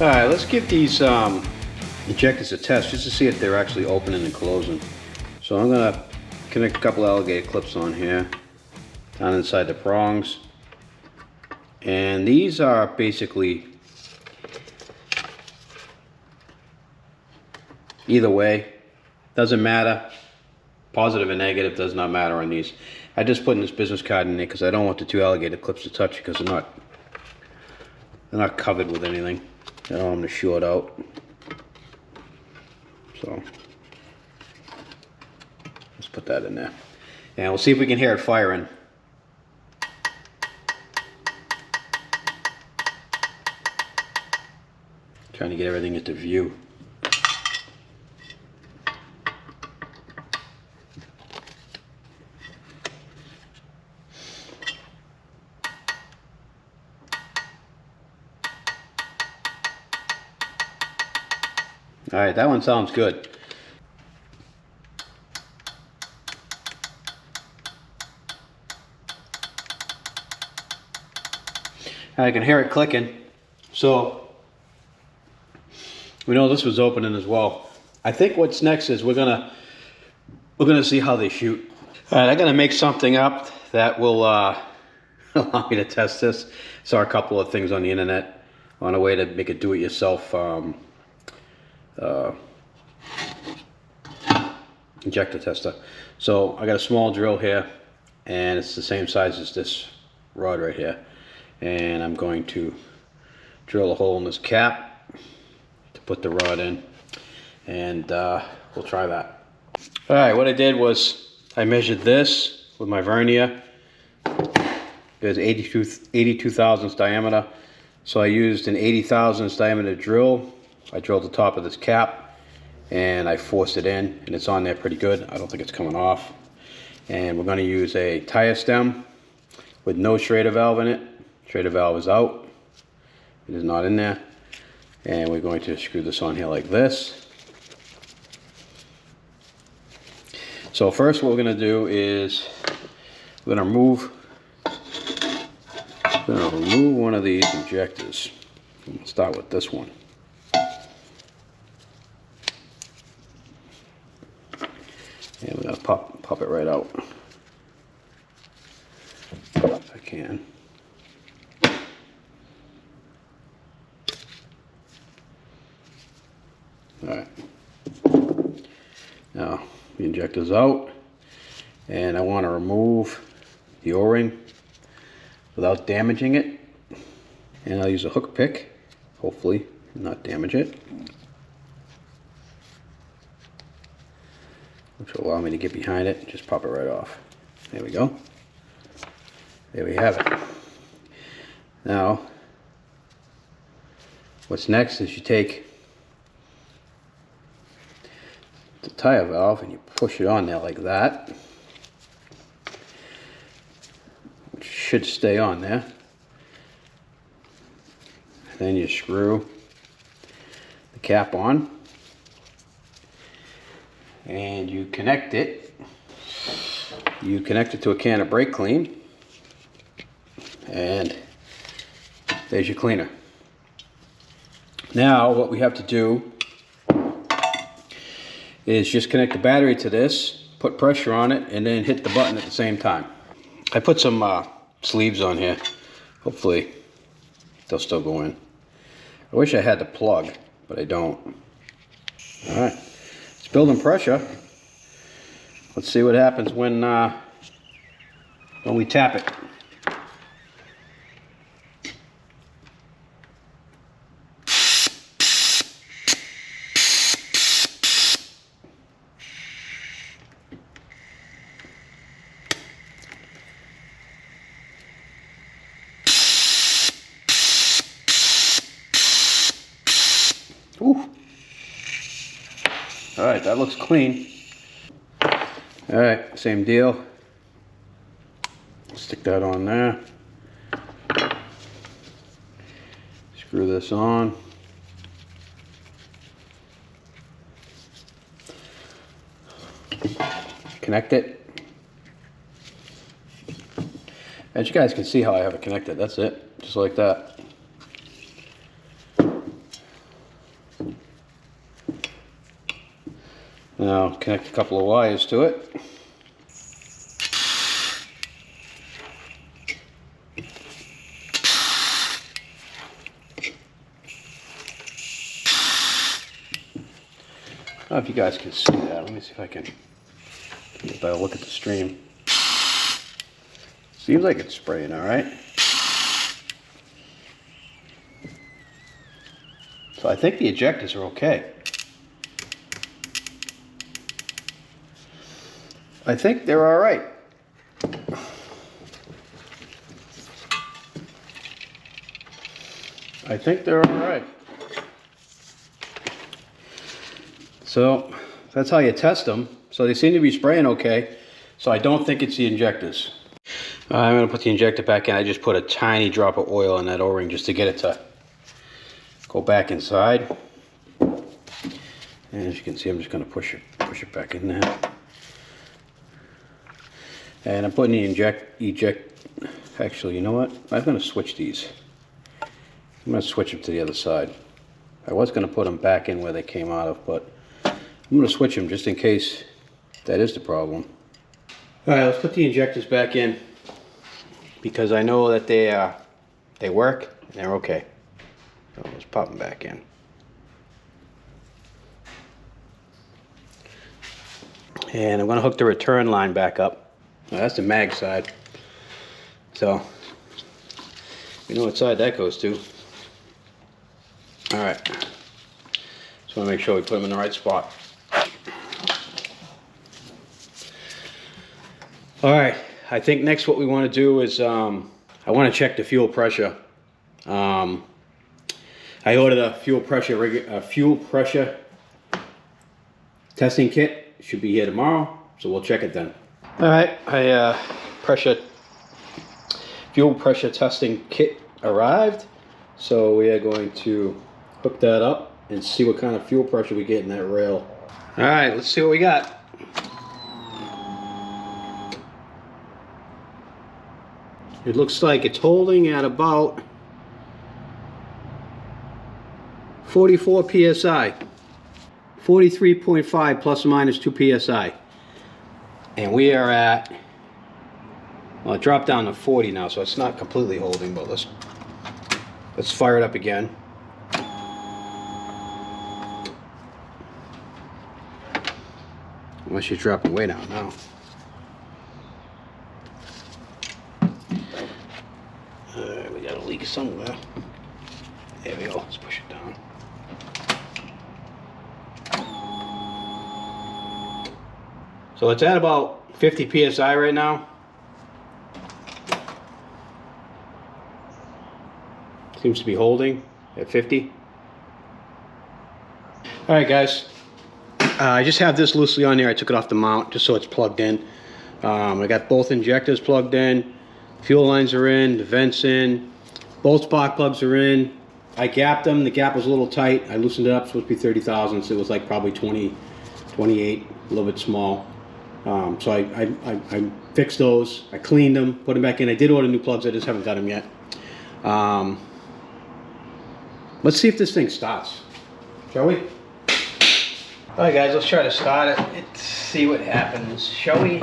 Alright, let's give these injectors a test just to see if they're actually opening and closing. So I'm going to connect a couple alligator clips on here, down inside the prongs. And these are basically, either way, doesn't matter. Positive and negative does not matter on these. I just put in this business card in there because I don't want the two alligator clips to touch because they're not covered with anything. I don't want them to short out. So let's put that in there. And we'll see if we can hear it firing. Trying to get everything into view. Alright, that one sounds good. I can hear it clicking. So we know this was opening as well. I think what's next is we're gonna see how they shoot. Alright, I gotta make something up that will allow me to test this. Saw a couple of things on the internet on a way to make it do-it-yourself injector tester. So I got a small drill here, and it's the same size as this rod right here. And I'm going to drill a hole in this cap to put the rod in, and we'll try that. All right, what I did was I measured this with my vernier. There's 82 thousandths diameter, so I used an 80 thousandths diameter drill. I drilled the top of this cap and I forced it in, and it's on there pretty good. I don't think it's coming off. And we're going to use a tire stem with no Schrader valve in it. Schrader valve is out. It is not in there. And we're going to screw this on here like this. So first what we're going to do is we're going to remove one of these injectors. We'll start with this one. And we're going to pop it right out if I can. Alright, now the injector's out, and I want to remove the O-ring without damaging it, and I'll use a hook pick, hopefully not damage it, which will allow me to get behind it and just pop it right off. There we go. There we have it. Now what's next is you take the tire valve and you push it on there like that, which should stay on there. Then you screw the cap on and you connect it. You connect it to a can of brake clean, and there's your cleaner. Now what we have to do is just connect the battery to this, put pressure on it, and then hit the button at the same time. I put some sleeves on here. Hopefully they'll still go in. I wish I had the plug, but I don't. All right, it's building pressure. Let's see what happens when we tap it. Ooh. All right, that looks clean. All right, same deal. Stick that on there. Screw this on. Connect it. As you guys can see how I have it connected, that's it, just like that. Now connect a couple of wires to it. I don't know if you guys can see that. Let me see if I can get a better look at the stream. Seems like it's spraying all right. So I think the ejectors are okay. I think they're all right. I think they're all right. So that's how you test them. So they seem to be spraying okay. So I don't think it's the injectors. I'm going to put the injector back in. I just put a tiny drop of oil in that O-ring just to get it to go back inside. And as you can see, I'm just going to push it back in there. And I'm putting the actually, you know what? I'm going to switch these. I'm going to switch them to the other side. I was going to put them back in where they came out of, but I'm going to switch them just in case that is the problem. Alright, let's put the injectors back in because I know that they work and they're okay. So let's pop them back in. And I'm going to hook the return line back up. Now, that's the mag side. So, you know what side that goes to. Alright. Just want to make sure we put them in the right spot. Alright, I think next what we want to do is I want to check the fuel pressure. I ordered a fuel pressure testing kit. It should be here tomorrow, so we'll check it then. Alright, fuel pressure testing kit arrived. So we are going to hook that up and see what kind of fuel pressure we get in that rail. Alright, let's see what we got. It looks like it's holding at about 44 psi. 43.5 plus or minus 2 psi. And we are at, well, it dropped down to 40 now, so it's not completely holding, but let's fire it up again. Unless you're dropping way down now. We got a leak somewhere. There we go. Let's push it down. So it's at about 50 psi right now. Seems to be holding at 50. Alright guys, I just have this loosely on there. I took it off the mount just so it's plugged in. I got both injectors plugged in. Fuel lines are in, the vents in, both spark plugs are in. I gapped them, the gap was a little tight. I loosened it up, it's supposed to be 30 thousandths. It was like probably 20, 28, a little bit small. So I fixed those, I cleaned them, put them back in. I did order new plugs, I just haven't got them yet. Let's see if this thing starts, shall we? Alright guys, let's try to start it. Let's see what happens, shall we?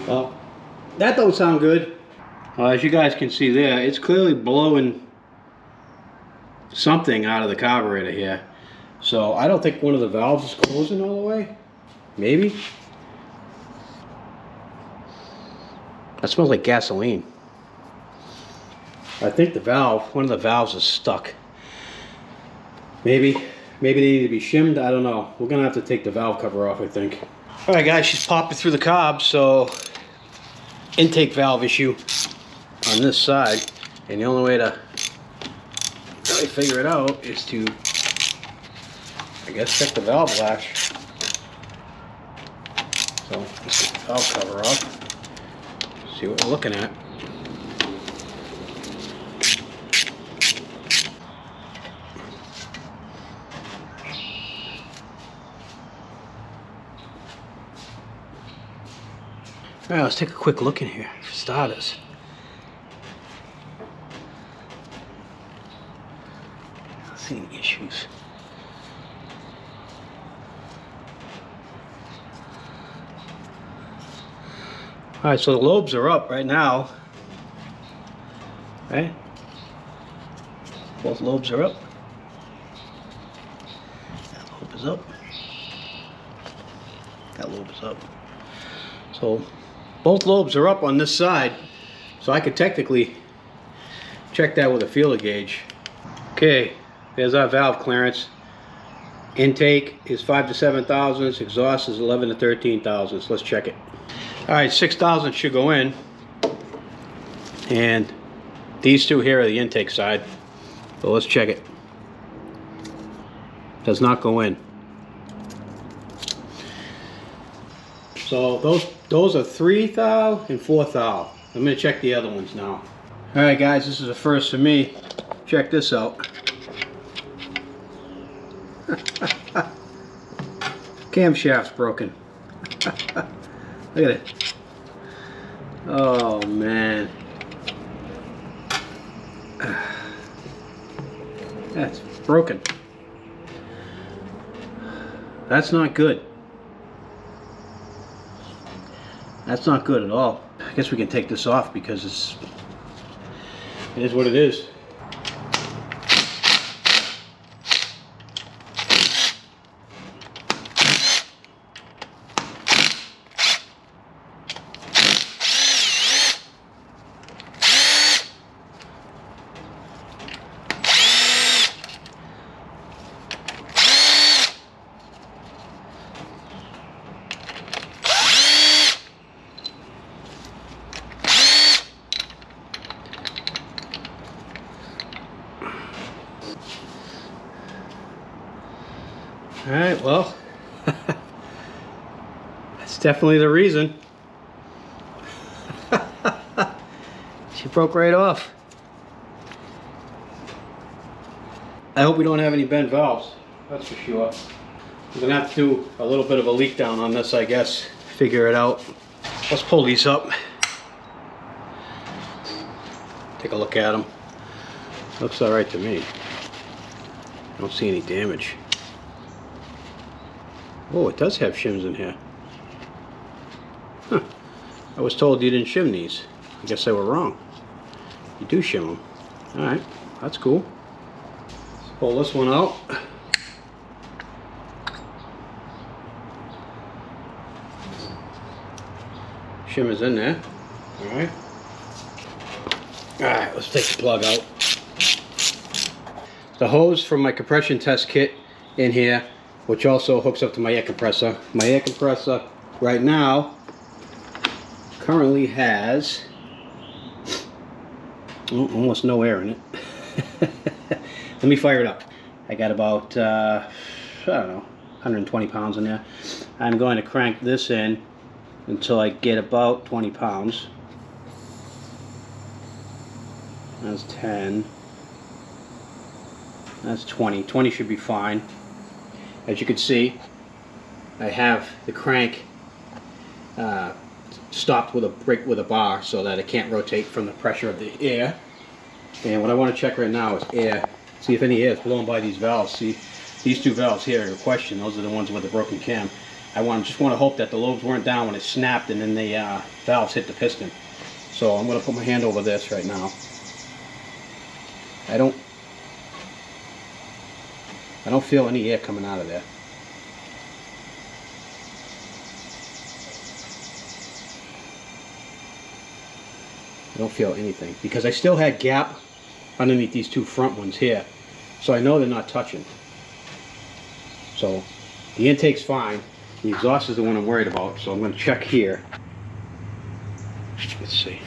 Well, that don't sound good. As you guys can see there, it's clearly blowing something out of the carburetor here. So I don't think one of the valves is closing all the way. Maybe. That smells like gasoline. I think the valve, one of the valves is stuck. Maybe they need to be shimmed. I don't know. We're gonna have to take the valve cover off, I think. All right, guys, she's popping through the cob. So intake valve issue on this side, and the only way to really figure it out is to, I guess, check the valve latch. So let's get the valve cover off. See what we're looking at. All right, let's take a quick look in here for starters. I don't see any issues. All right, so the lobes are up right now. Right? Both lobes are up. That lobe is up. That lobe is up. So both lobes are up on this side, so I could technically check that with a feeler gauge. Okay, there's our valve clearance. Intake is 5 to 7 thousandths, exhaust is 11 to 13 thousandths. Let's check it. All right, 6 thousandths should go in, and these two here are the intake side. So let's check it. Does not go in. So those are 3 thou and 4 thou. I'm gonna check the other ones now. All right, guys, this is a first for me. Check this out. Camshaft's broken. Look at it. Oh man. That's broken. That's not good. That's not good at all. I guess we can take this off because it is what it is. All right, well, that's definitely the reason. She broke right off. I hope we don't have any bent valves, that's for sure. We're gonna have to do a little bit of a leak down on this, I guess, figure it out. Let's pull these up. Take a look at them. Looks all right to me. I don't see any damage. Oh, it does have shims in here. Huh. I was told you didn't shim these. I guess I were wrong. You do shim them. Alright, that's cool. Let's pull this one out. Shim is in there. Alright. Alright, let's take the plug out. The hose from my compression test kit in here, which also hooks up to my air compressor. My air compressor right now currently has almost no air in it. Let me fire it up. I got about, I don't know, 120 pounds in there. I'm going to crank this in until I get about 20 pounds. That's 10. That's 20. 20 should be fine. As you can see, I have the crank stopped with a brake with a bar so that it can't rotate from the pressure of the air. And what I want to check right now is air. See if any air is blowing by these valves. See, these two valves here are in question. Those are the ones with the broken cam. I just want to hope that the lobes weren't down when it snapped and then the valves hit the piston. So I'm going to put my hand over this right now. I don't feel any air coming out of there. I don't feel anything because I still had gap underneath these two front ones here, so I know they're not touching. So the intake's fine. The exhaust is the one I'm worried about, so I'm going to check here. Let's see.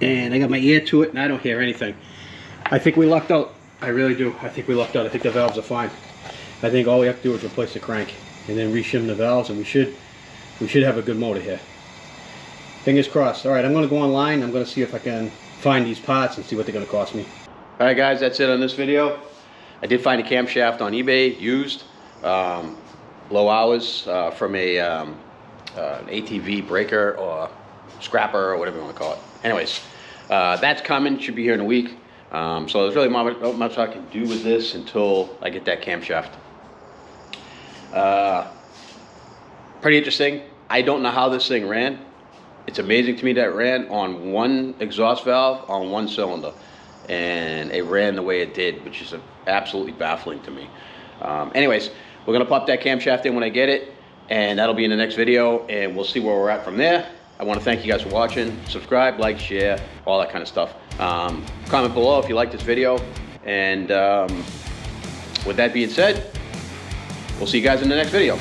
And I got my ear to it and I don't hear anything. I think we lucked out. I really do. I think we lucked out. I think the valves are fine. I think all we have to do is replace the crank and then reshim the valves, and we should have a good motor here. Fingers crossed. All right, I'm going to go online. I'm going to see if I can find these parts and see what they're going to cost me. All right, guys, that's it on this video. I did find a camshaft on eBay, used, low hours, from an ATV breaker or scrapper or whatever you want to call it. Anyways, that's coming. Should be here in a week. So there's really not much I can do with this until I get that camshaft. Pretty interesting. I don't know how this thing ran. It's amazing to me that it ran on one exhaust valve on one cylinder, and it ran the way it did, which is absolutely baffling to me. Anyways, we're gonna pop that camshaft in when I get it, and that'll be in the next video, and we'll see where we're at from there. I want to thank you guys for watching. Subscribe, like, share, all that kind of stuff. Comment below if you like this video. And with that being said, we'll see you guys in the next video.